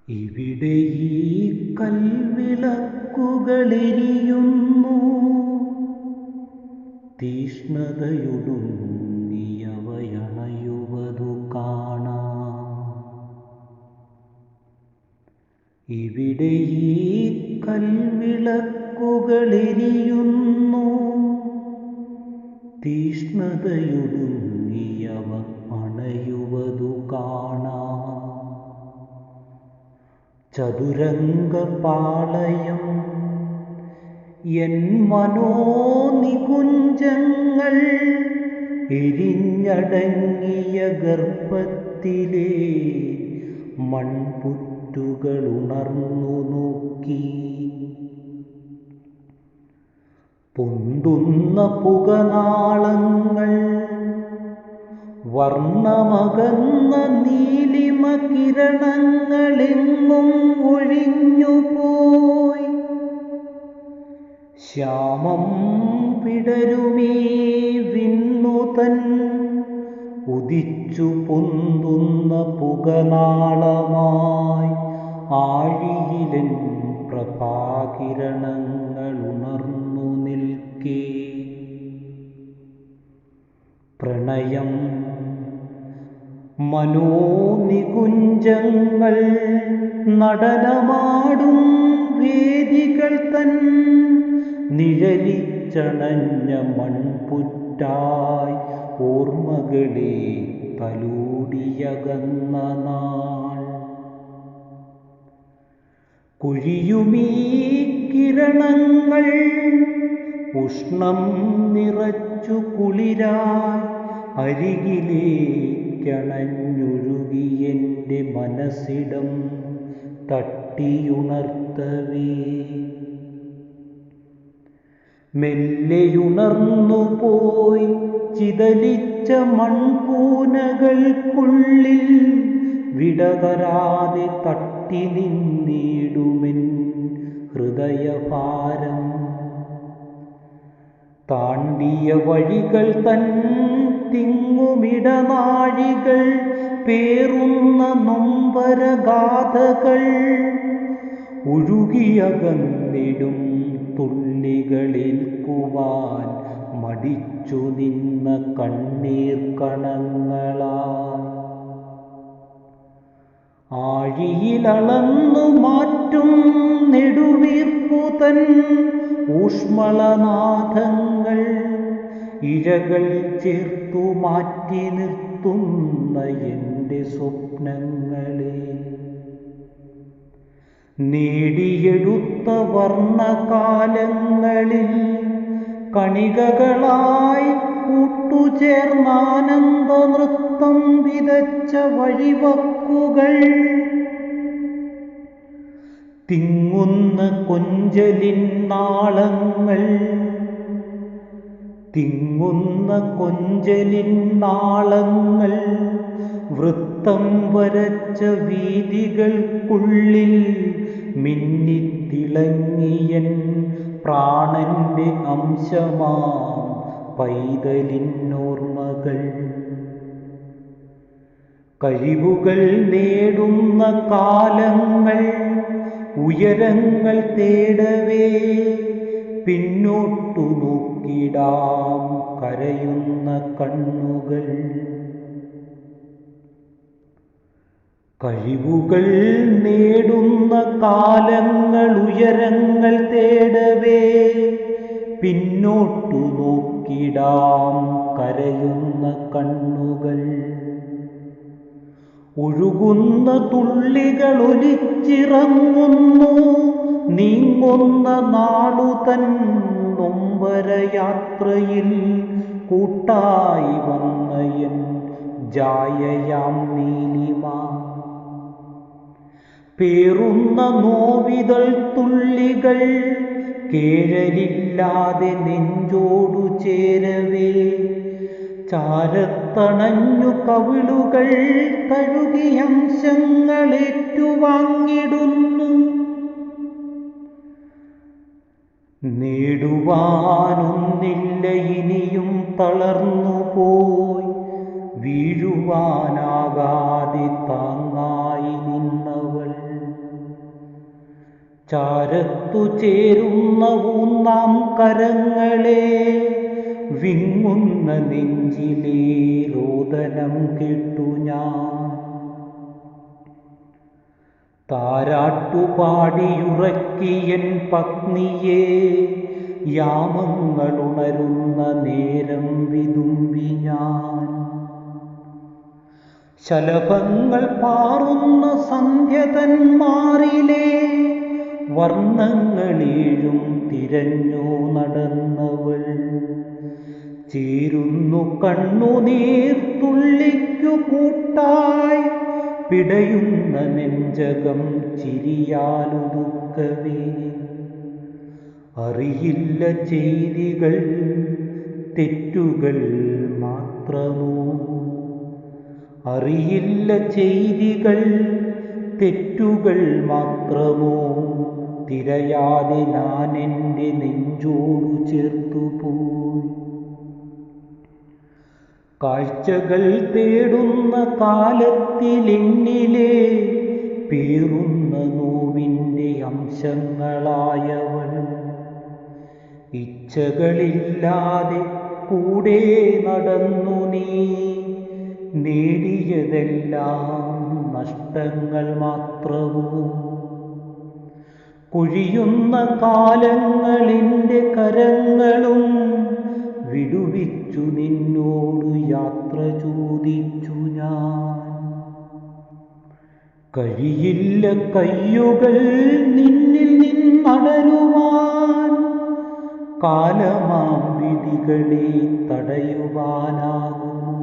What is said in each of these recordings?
ഇവിടെ ഈ കൽവിളക്കുകളെരിയുന്നു, തീഷ്ണതയൊടുങ്ങിയവയണയുവതു കാണാം. ഇവിടെ ഈ കൽവിളക്കുകളെരിയുന്നു, തീഷ്ണതയൊടുങ്ങിയവ അണയുവതു കാണാം. ചതുരംഗപാളയം എൻ മനോനികുഞ്ചങ്ങൾ, എരിഞ്ഞടങ്ങിയ ഗർഭത്തിലെ മൺപുറ്റുകളുണർന്നു നോക്കി. പൊന്തുന്ന പുകനാളങ്ങൾ, വർണ്ണമകന്ന നീലിമ കിരണങ്ങളെങ്ങും ഒഴിഞ്ഞുപോയി. ശ്യാമം വിടരുമീ വിണ്ണുതൻ ഉദിച്ചു പൊന്തുന്ന പുകനാളമായി ആഴിയിലെൻ പ്രഭാകിരണങ്ങളുണർന്നു നിൽക്കേ. പ്രണയം മനോനികുഞ്ചങ്ങൾ നടനമാടും വേദികൾ തൻ നിഴലിച്ചണഞ്ഞ മൺപുറ്റായി ഓർമ്മകളെ തലോടിയകന്ന നാൾ. കുഴിയുമീ കിരണങ്ങൾ ഉഷ്ണം നിറച്ചു കുളിരായി അരികിലേക്കണഞ്ഞൊഴുകിയെൻ്റെ മനസ്സിടം തട്ടിയുണർത്തവേ. മെല്ലെയുണർന്നു പോയി ചിതലിച്ച മൺകൂനകൾക്കുള്ളിൽ വിടതരാതെ തട്ടി നിന്നിടുമെൻ ഹൃദയഭാരം. താണ്ടിയ വഴികൾ തൻ തിങ്ങുമിടനാഴികൾ പേറുന്ന നൊമ്പരഗാഥകൾ, ഒഴുകിയകന്നിടും തുള്ളികളേൽക്കുവാൻ മടിച്ചു നിന്ന കണ്ണീർ കണങ്ങളാൽ. ആഴിയിലളന്നു മാറ്റും നെടുവീർപ്പുതൻ ഊഷ്മളനാദങ്ങൾ, ഇഴകൾ ചേർത്തു മാറ്റി നിർത്തുന്ന എൻ്റെ സ്വപ്നങ്ങളെ. നേടിയെടുത്ത വർണ്ണകാലങ്ങളിൽ കണികകളായി കൂട്ടുചേർന്നാനന്ദ നൃത്തം വിതച്ച വഴിവക്കുകൾ, തിങ്ങുന്ന കൊഞ്ചലിൻ നാളങ്ങൾ, തിങ്ങുന്ന കൊഞ്ചലിൻ നാളങ്ങൾ, വൃത്തം വരച്ച വീഥികൾക്കുള്ളിൽ മിന്നിത്തിളങ്ങിയൻ പ്രാണന്റെ അംശമാം പൈതലിനോർമ്മകൾ. കഴിവുകൾ നേടുന്ന കാലങ്ങൾ ഉയരങ്ങൾ തേടവേ, പിന്നോട്ടു നോക്കിടാം കരയുന്ന കണ്ണുകൾ. കഴിവുകൾ നേടുന്ന കാലങ്ങൾ ഉയരങ്ങൾ തേടവേ, പിന്നോട്ടു നോക്കിടാം കരയുന്ന കണ്ണുകൾ. ഒഴുകുന്ന തുള്ളികൾ ഒലിച്ചിറങ്ങുന്നു, നീങ്ങുന്ന നാളുതൻ നൊമ്പരയാത്രയിൽ കൂട്ടായി വന്ന എൻ ജായയാം നീലിമ. പേറുന്ന നോവിതൾ തുള്ളികൾ കേഴലില്ലാതെ നെഞ്ചോടു ചേരവേ, ചാരത്തണഞ്ഞു കവിളുകൾ തഴുകി അംശങ്ങളേറ്റുവാങ്ങിടുന്നു. നേടുവാനൊന്നില്ല ഇനിയും തളർന്നു പോയി, വീഴുവാനാകാതെ താങ്ങായി നിന്നവൾ. ചാരത്തു ചേരുന്ന ഊന്നാം കരങ്ങളെ വിങ്ങുന്ന നെഞ്ചിലെ രോദനം കേട്ടു ഞാൻ. താരാട്ടുപാടിയുറക്കിയൻ പത്നിയെ യാമങ്ങളുണരുന്ന നേരം വിതുമ്പി ഞാൻ. ശലഭങ്ങൾ പാറുന്ന സന്ധ്യതന്മാരിലെ വർണ്ണങ്ങളേഴും തിരഞ്ഞു നടന്നവൾ. ചേരുന്നു കണ്ണുനീർ തുള്ളിക്കു കൂട്ടായി പിടയുന്ന നെഞ്ചകം ചിരിയാലുതുക്കവേ. അറിയില്ല ചെയ്തികൾ തെറ്റുകൾ മാത്രമോ, അറിയില്ല ചെയ്തികൾ തെറ്റുകൾ മാത്രമോ. തിരയാതെ ഞാൻ എൻ്റെ നെഞ്ചോടു ചേർത്തുപോയി. കാഴ്ചകൾ തേടുന്ന കാലത്തിലെന്നിലെ പേറുന്ന നോവിൻ്റെ അംശങ്ങളായവൾ. ഇച്ഛകളില്ലാതെ കൂടെ നടന്നു നീ, നേടിയതെല്ലാം നഷ്ടങ്ങൾ മാത്രമോ. കൊഴിയുന്ന കാലങ്ങളിൻ്റെ കരങ്ങളും വിടുവിച്ചു നിന്നോടു യാത്ര ചോദിച്ചു ഞാൻ. കഴിയില്ല കയ്യുകൾ നിന്നിൽ നിന്നടരുവാൻ, കാലമാം വിധികളെ തടയുവാനാകുമോ.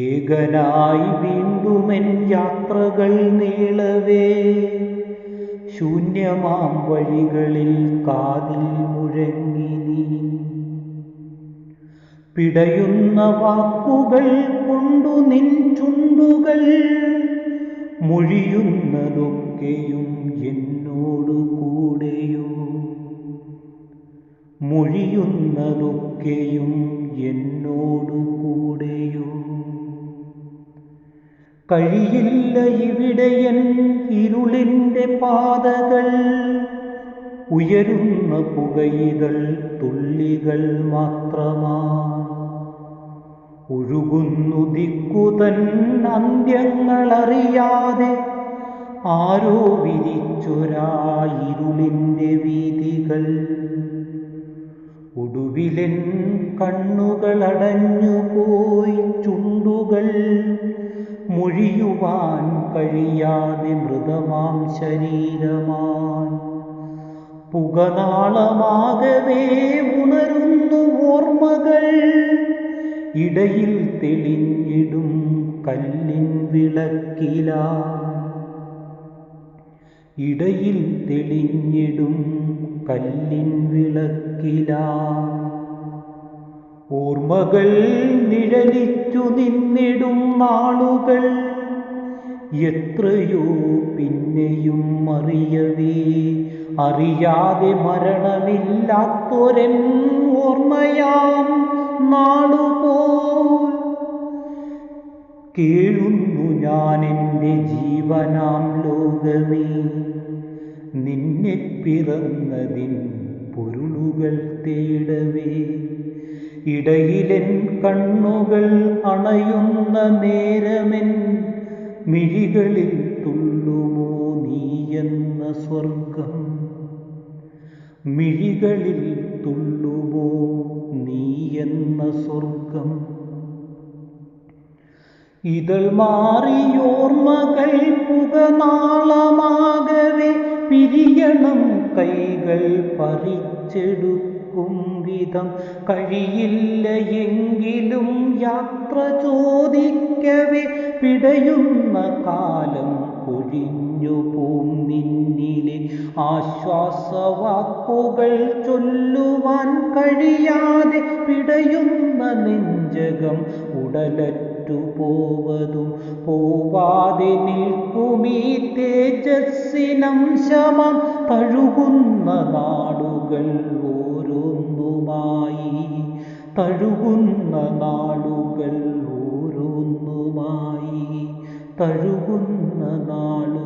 ഏകനായി വീണ്ടുമെൻ യാത്രകൾ നീളവേ, ശൂന്യമാം വഴികളിൽ കാതിൽ മുഴങ്ങി നീ. പിടയുന്ന വാക്കുകൾ കൊണ്ടു നിൻ ചുണ്ടുകൾ മൊഴിയുന്നതൊക്കെയും എന്നോടു കൂടെയോ, മൊഴിയുന്നതൊക്കെയും എന്നോടു കൂടെയോ. കഴിയില്ല ഇവിടെയൻ ഇരുളിൻ്റെ പാതകൾ, ഉയരുന്ന പുകയിതൾ തുള്ളികൾ മാത്രമാ. ഒഴുകുന്നു ദിക്കുതൻ അന്ത്യങ്ങളറിയാതെ ആരോ വിരിച്ചൊരാ ഇരുളിൻ്റെ വീഥികൾ. ഒടുവിലെൻ കണ്ണുകളടഞ്ഞുപോയി, ചുണ്ടുകൾ മൊഴിയുവാൻ കഴിയാതെ മൃതമാം ശരീരമായി. പുകനാളമാകവേ ഉണരുന്നു ഓർമ്മകൾ, ഇടയിൽ തെളിഞ്ഞിടും കല്ലിൻ വിളക്കിലാ, ഇടയിൽ തെളിഞ്ഞിടും കല്ലിൻ വിളക്കിലാ. ഓർമ്മകൾ നിഴലിച്ചു നിന്നിടും നാളുകൾ, എത്രയോ പിന്നെയും അറിയവേ അറിയാതെ മരണമില്ലാത്തൊരൻ ഓർമ്മയാം നാളുപോൽ. കേഴുന്നു ഞാൻ എൻ്റെ ജീവനാം ലോകമേ, നിന്നെ പിറന്നതിൻ പൊരുളുകൾ തേടവേ. ഇടയിലെൻ കണ്ണുകൾ അണയുന്ന നേരമെൻ മിഴികളിൽ തുള്ളുമോ നീയെന്ന സ്വർഗം, മിഴികളിൽ തുള്ളുമോ നീയെന്ന സ്വർഗം. ഇതൾ മാറിയോർമ്മകൾ പുകനാളമാകവേ പിരിയണം കൈകൾ പറിച്ചെടുക്കും വിധം. കഴിയില്ല എങ്കിലും യാത്ര ചോദിക്കവേ പിടയുന്ന കാലം പൊഴിഞ്ഞു പോം. നിന്നിലെ ആശ്വാസവാക്കുകൾ ചൊല്ലുവാൻ കഴിയാതെ പിടയുന്ന നെഞ്ചകം ഉടലറ്റു പോവതും പോവാതെ നിൽക്കുമീ തേജസ്സിനംശമം. തഴുകുന്ന നാടുകൾ ഓരോന്നുമായി, തഴുകുന്ന നാളുകൾ ഓരോന്നുമായി, തഴുകുന്ന നാളുകൾ